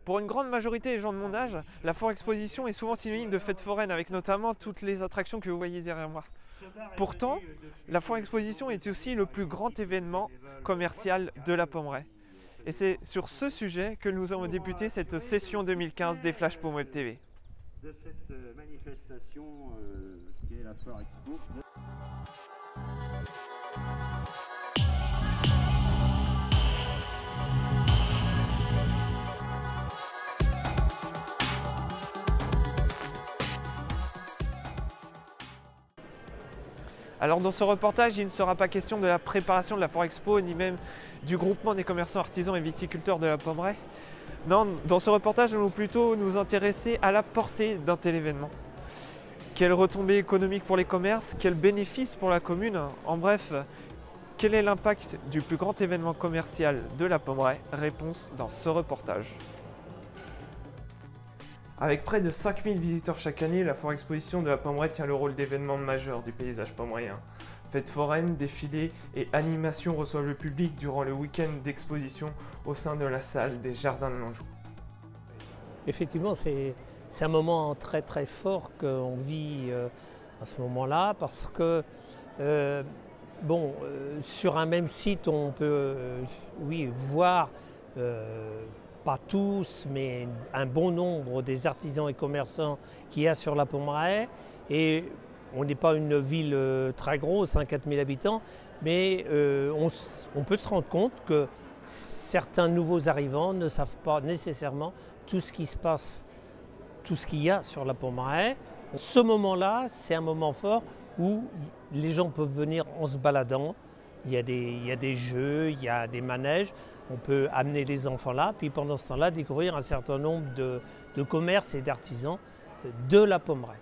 Pour une grande majorité des gens de mon âge, la foire exposition est souvent synonyme de fête foraine, avec notamment toutes les attractions que vous voyez derrière moi. Pourtant, la foire exposition est aussi le plus grand événement commercial de la Pommeraye. Et c'est sur ce sujet que nous avons débuté cette session 2015 des Flash Pomme Web TV. De cette manifestation qui est la foire expo. Alors dans ce reportage, il ne sera pas question de la préparation de la foire expo, ni même du groupement des commerçants artisans et viticulteurs de la Pommeraye. Non, dans ce reportage, nous allons plutôt nous intéresser à la portée d'un tel événement. Quelles retombées économiques pour les commerces, quels bénéfices pour la commune, en bref, quel est l'impact du plus grand événement commercial de la Pommeraye? Réponse dans ce reportage. Avec près de 5000 visiteurs chaque année, la foire exposition de la Pommeraye tient le rôle d'événement majeur du paysage pommerayen. Fêtes foraines, défilés et animations reçoivent le public durant le week-end d'exposition au sein de la salle des Jardins de L'Anjou. Effectivement, c'est un moment très très fort qu'on vit à ce moment-là parce que sur un même site, on peut voir pas tous, mais un bon nombre des artisans et commerçants qu'il y a sur la Pommeraye. Et on n'est pas une ville très grosse, 4000 habitants, mais on peut se rendre compte que certains nouveaux arrivants ne savent pas nécessairement tout ce qui se passe, tout ce qu'il y a sur la Pommeraye. Ce moment-là, c'est un moment fort où les gens peuvent venir en se baladant. Il y a des jeux, il y a des manèges, on peut amener les enfants là, puis pendant ce temps-là, découvrir un certain nombre de commerces et d'artisans de la Pommeraye.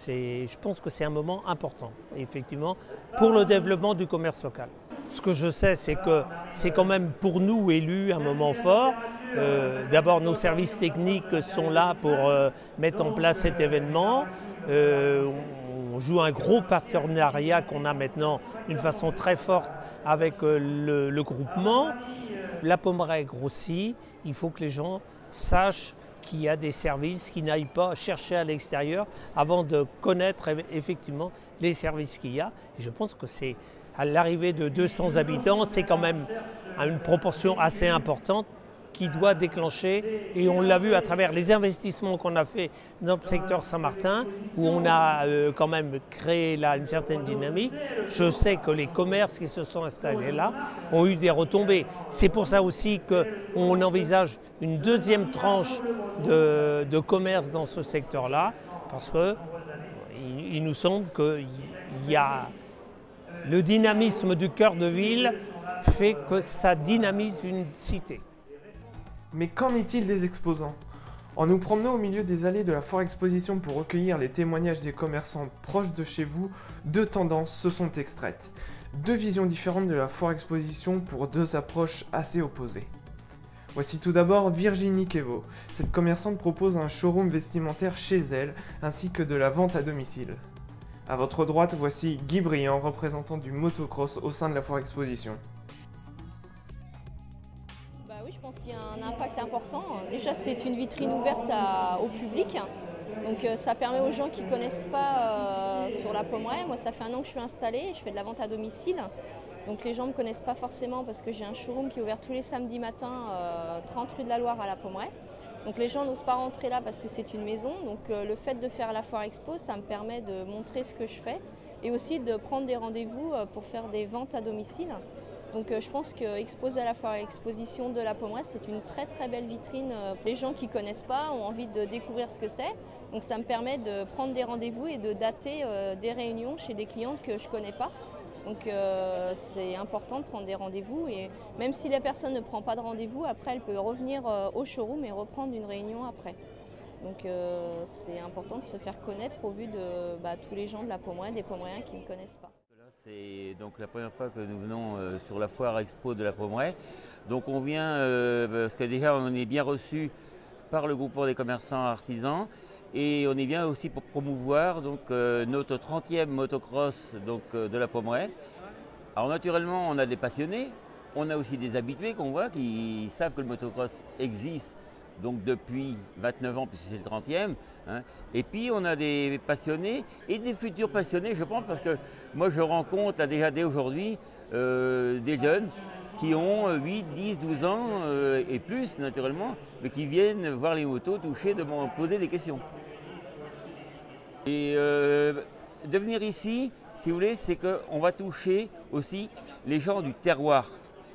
Je pense que c'est un moment important, effectivement, pour le développement du commerce local. Ce que je sais, c'est que c'est quand même pour nous, élus, un moment fort. D'abord, nos services techniques sont là pour mettre en place cet événement. On joue un gros partenariat qu'on a maintenant d'une façon très forte avec le groupement. La Pommeraye grossit, il faut que les gens sachent qu'il y a des services, qu'ils n'aillent pas chercher à l'extérieur avant de connaître effectivement les services qu'il y a. Et je pense que c'est à l'arrivée de 200 habitants, c'est quand même une proportion assez importante qui doit déclencher, et on l'a vu à travers les investissements qu'on a fait dans le secteur Saint-Martin, où on a quand même créé là une certaine dynamique. Je sais que les commerces qui se sont installés là ont eu des retombées. C'est pour ça aussi qu'on envisage une deuxième tranche de commerce dans ce secteur-là, parce qu'il nous semble qu'il y a le dynamisme du cœur de ville fait que ça dynamise une cité. Mais qu'en est-il des exposants? En nous promenant au milieu des allées de la foire exposition pour recueillir les témoignages des commerçants proches de chez vous, deux tendances se sont extraites. Deux visions différentes de la foire exposition pour deux approches assez opposées. Voici tout d'abord Virginie Kevo. Cette commerçante propose un showroom vestimentaire chez elle, ainsi que de la vente à domicile. À votre droite, voici Guy Briand, représentant du motocross au sein de la foire exposition. Oui, je pense qu'il y a un impact important. Déjà, c'est une vitrine ouverte au public. Donc ça permet aux gens qui ne connaissent pas sur la Pommeraye. Moi, ça fait 1 an que je suis installée, je fais de la vente à domicile. Donc les gens ne me connaissent pas forcément parce que j'ai un showroom qui est ouvert tous les samedis matins, 30 rue de la Loire à la Pommeraye. Donc les gens n'osent pas rentrer là parce que c'est une maison. Donc le fait de faire la foire expo, ça me permet de montrer ce que je fais et aussi de prendre des rendez-vous pour faire des ventes à domicile. Donc je pense qu'exposer à la foire exposition de la Pommeraye, c'est une très très belle vitrine. Les gens qui ne connaissent pas ont envie de découvrir ce que c'est. Donc ça me permet de prendre des rendez-vous et de dater des réunions chez des clientes que je ne connais pas. Donc c'est important de prendre des rendez-vous et même si la personne ne prend pas de rendez-vous, après elle peut revenir au showroom et reprendre une réunion après. Donc c'est important de se faire connaître au vu de tous les gens de la Pommeraye, des Pommerayens qui ne connaissent pas. C'est donc la première fois que nous venons sur la foire expo de la Pommeraye. Donc on vient parce que déjà on est bien reçu par le groupement des commerçants artisans et on est bien aussi pour promouvoir donc, notre 30e motocross donc, de la Pommeraye. Alors naturellement on a des passionnés, on a aussi des habitués qu'on voit qui savent que le motocross existe donc depuis 29 ans, puisque c'est le 30e. Hein. Et puis on a des passionnés et des futurs passionnés, je pense, parce que moi je rencontre là, déjà dès aujourd'hui des jeunes qui ont 8, 10, 12 ans et plus naturellement, mais qui viennent voir les motos, toucher, de poser des questions. Et de venir ici, si vous voulez, c'est qu'on va toucher aussi les gens du terroir.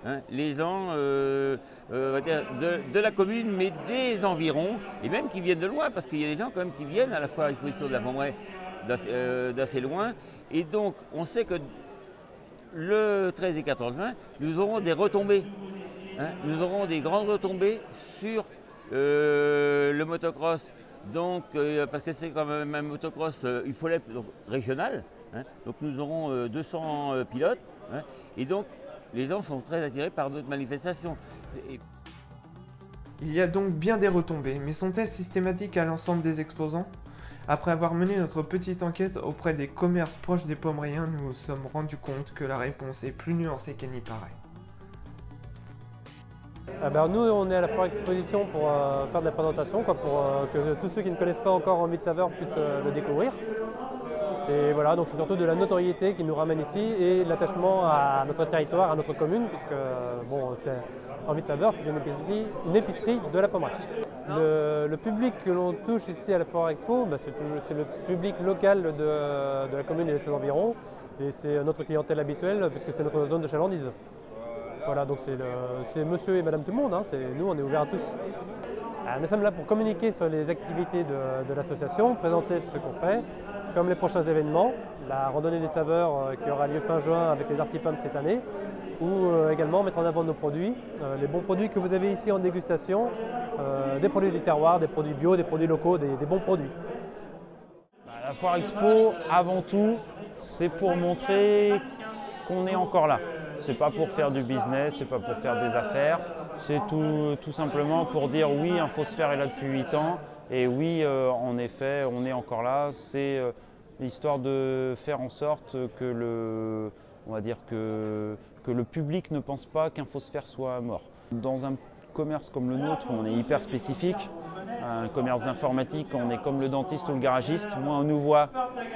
Hein, les gens de la commune, mais des environs, et même qui viennent de loin, parce qu'il y a des gens quand même qui viennent à la foire exposition de la Pommeraye d'assez loin. Et donc, on sait que le 13 et 14 juin, nous aurons des retombées. Hein, nous aurons des grandes retombées sur le motocross. Donc, parce que c'est quand même un motocross UFOLEP régional. Hein, donc, nous aurons 200 pilotes. Hein, et donc, les gens sont très attirés par d'autres manifestations. Il y a donc bien des retombées, mais sont-elles systématiques à l'ensemble des exposants? Après avoir mené notre petite enquête auprès des commerces proches des Pommeréens, nous nous sommes rendus compte que la réponse est plus nuancée qu'elle n'y paraît. Nous, on est à la foire exposition pour faire de la présentation, pour que tous ceux qui ne connaissent pas encore Envie de Saveur puissent le découvrir. Et voilà, donc c'est surtout de la notoriété qui nous ramène ici et l'attachement à notre territoire, à notre commune, puisque Envie de Saveur, c'est une épicerie de la Pommeraye. Le public que l'on touche ici à la foire expo, c'est le public local de la commune et de ses environs, et c'est notre clientèle habituelle puisque c'est notre zone de chalandise. Voilà, donc c'est monsieur et madame tout le monde, hein, nous on est ouverts à tous. Nous sommes là pour communiquer sur les activités de l'association, présenter ce qu'on fait, comme les prochains événements, la randonnée des saveurs qui aura lieu fin juin avec les Artipums cette année, ou également mettre en avant nos produits, les bons produits que vous avez ici en dégustation, des produits du terroir, des produits bio, des produits locaux, des bons produits. La foire expo, avant tout, c'est pour montrer qu'on est encore là. C'est pas pour faire du business, c'est pas pour faire des affaires, c'est tout simplement pour dire oui, Infosphère est là depuis 8 ans et oui, en effet, on est encore là. C'est l'histoire de faire en sorte que le public ne pense pas qu'Infosphère soit mort. Dans un commerce comme le nôtre, où on est hyper spécifique, un commerce d'informatique, on est comme le dentiste ou le garagiste, moins on nous voit,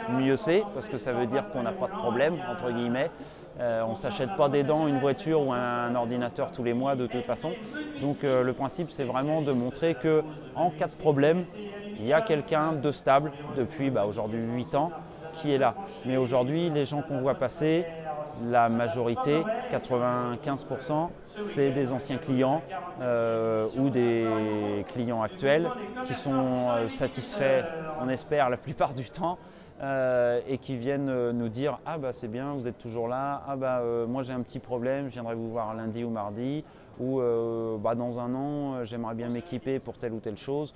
mieux c'est, parce que ça veut dire qu'on n'a pas de problème, entre guillemets. On ne s'achète pas des dents, une voiture ou un ordinateur tous les mois de toute façon. Donc le principe, c'est vraiment de montrer qu'en cas de problème, il y a quelqu'un de stable depuis aujourd'hui 8 ans qui est là. Mais aujourd'hui, les gens qu'on voit passer, la majorité, 95%, c'est des anciens clients ou des clients actuels qui sont satisfaits, on espère, la plupart du temps. Et qui viennent nous dire « Ah c'est bien, vous êtes toujours là, moi j'ai un petit problème, je viendrai vous voir lundi ou mardi, ou dans un an, j'aimerais bien m'équiper pour telle ou telle chose. »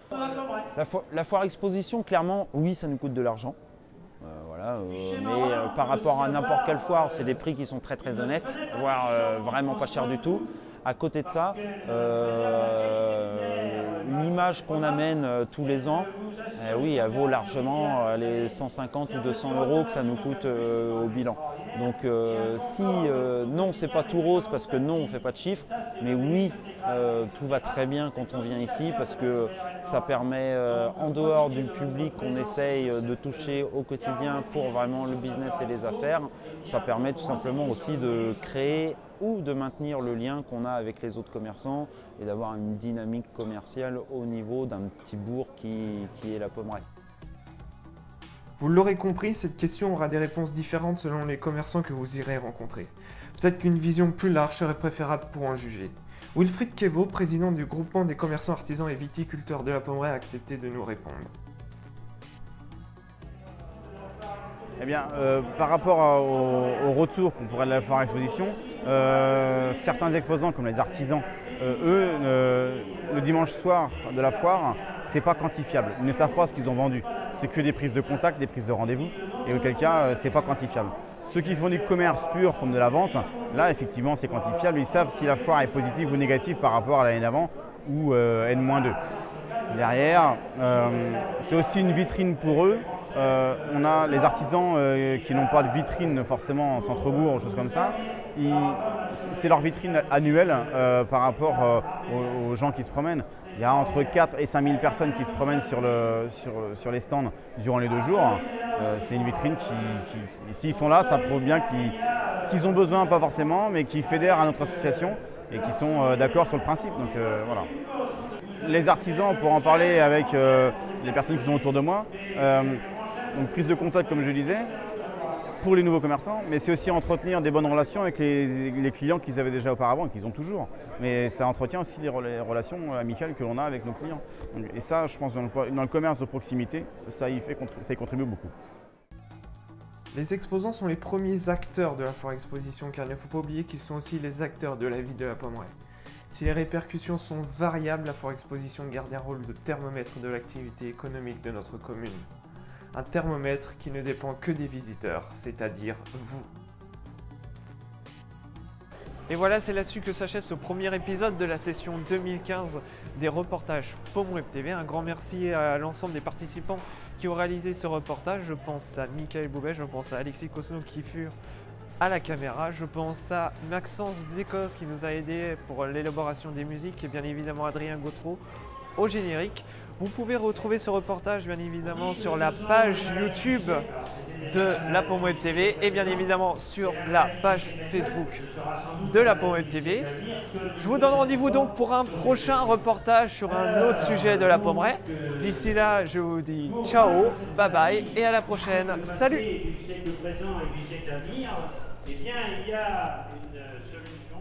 La foire exposition, clairement, oui, ça nous coûte de l'argent. Mais par rapport à n'importe quelle foire, c'est des prix qui sont très très honnêtes, voire vraiment pas chers du tout. À côté de ça, l'image qu'on amène tous les ans, oui, elle vaut largement les 150 ou 200 € que ça nous coûte au bilan. Donc non, c'est pas tout rose parce que non, on ne fait pas de chiffres, mais oui, tout va très bien quand on vient ici parce que ça permet, en dehors du public qu'on essaye de toucher au quotidien pour vraiment le business et les affaires, ça permet tout simplement aussi de créer ou de maintenir le lien qu'on a avec les autres commerçants et d'avoir une dynamique commerciale au niveau d'un petit bourg qui est la Pommeraye. Vous l'aurez compris, cette question aura des réponses différentes selon les commerçants que vous irez rencontrer. Peut-être qu'une vision plus large serait préférable pour en juger. Wilfried Kevo, président du groupement des commerçants artisans et viticulteurs de la Pommeraye, a accepté de nous répondre. Eh bien, par rapport au retour qu'on pourrait de la foire exposition, certains exposants comme les artisans, eux, le dimanche soir de la foire, c'est pas quantifiable. Ils ne savent pas ce qu'ils ont vendu. C'est que des prises de contact, des prises de rendez-vous, et auquel cas, c'est pas quantifiable. Ceux qui font du commerce pur comme de la vente, là, effectivement, c'est quantifiable. Ils savent si la foire est positive ou négative par rapport à l'année d'avant ou N-2. Derrière, c'est aussi une vitrine pour eux on a les artisans qui n'ont pas de vitrine forcément en centre-bourg ou choses comme ça. C'est leur vitrine annuelle par rapport aux gens qui se promènent. Il y a entre 4 et 5 000 personnes qui se promènent sur les stands durant les 2 jours. C'est une vitrine qui s'ils sont là, ça prouve bien qu'ils ont besoin, pas forcément, mais qui fédèrent à notre association et qui sont d'accord sur le principe. Donc voilà. Les artisans, pour en parler avec les personnes qui sont autour de moi, donc prise de contact comme je disais, pour les nouveaux commerçants, mais c'est aussi entretenir des bonnes relations avec les clients qu'ils avaient déjà auparavant et qu'ils ont toujours. Mais ça entretient aussi les relations amicales que l'on a avec nos clients. Et ça, je pense, dans le commerce de proximité, ça y contribue beaucoup. Les exposants sont les premiers acteurs de la foire exposition, car il ne faut pas oublier qu'ils sont aussi les acteurs de la vie de la Pommeraye. Si les répercussions sont variables, la foire exposition garde un rôle de thermomètre de l'activité économique de notre commune. Un thermomètre qui ne dépend que des visiteurs, c'est-à-dire vous. Et voilà, c'est là-dessus que s'achève ce premier épisode de la session 2015 des reportages PommWeb TV. Un grand merci à l'ensemble des participants qui ont réalisé ce reportage. Je pense à Michael Bouvet, je pense à Alexis Cosno qui fut à la caméra, je pense à Maxence Descos qui nous a aidé pour l'élaboration des musiques et bien évidemment Adrien Gautreau au générique. Vous pouvez retrouver ce reportage bien évidemment sur la page YouTube de la PommWeb TV et bien évidemment sur la page Facebook de la PommWeb TV. Je vous donne rendez-vous donc pour un prochain reportage sur un autre sujet de la Pommeraye. D'ici là, je vous dis ciao, bye bye et à la prochaine. Salut! Du siècle présent et du siècle à venir, eh bien, il y a une solution.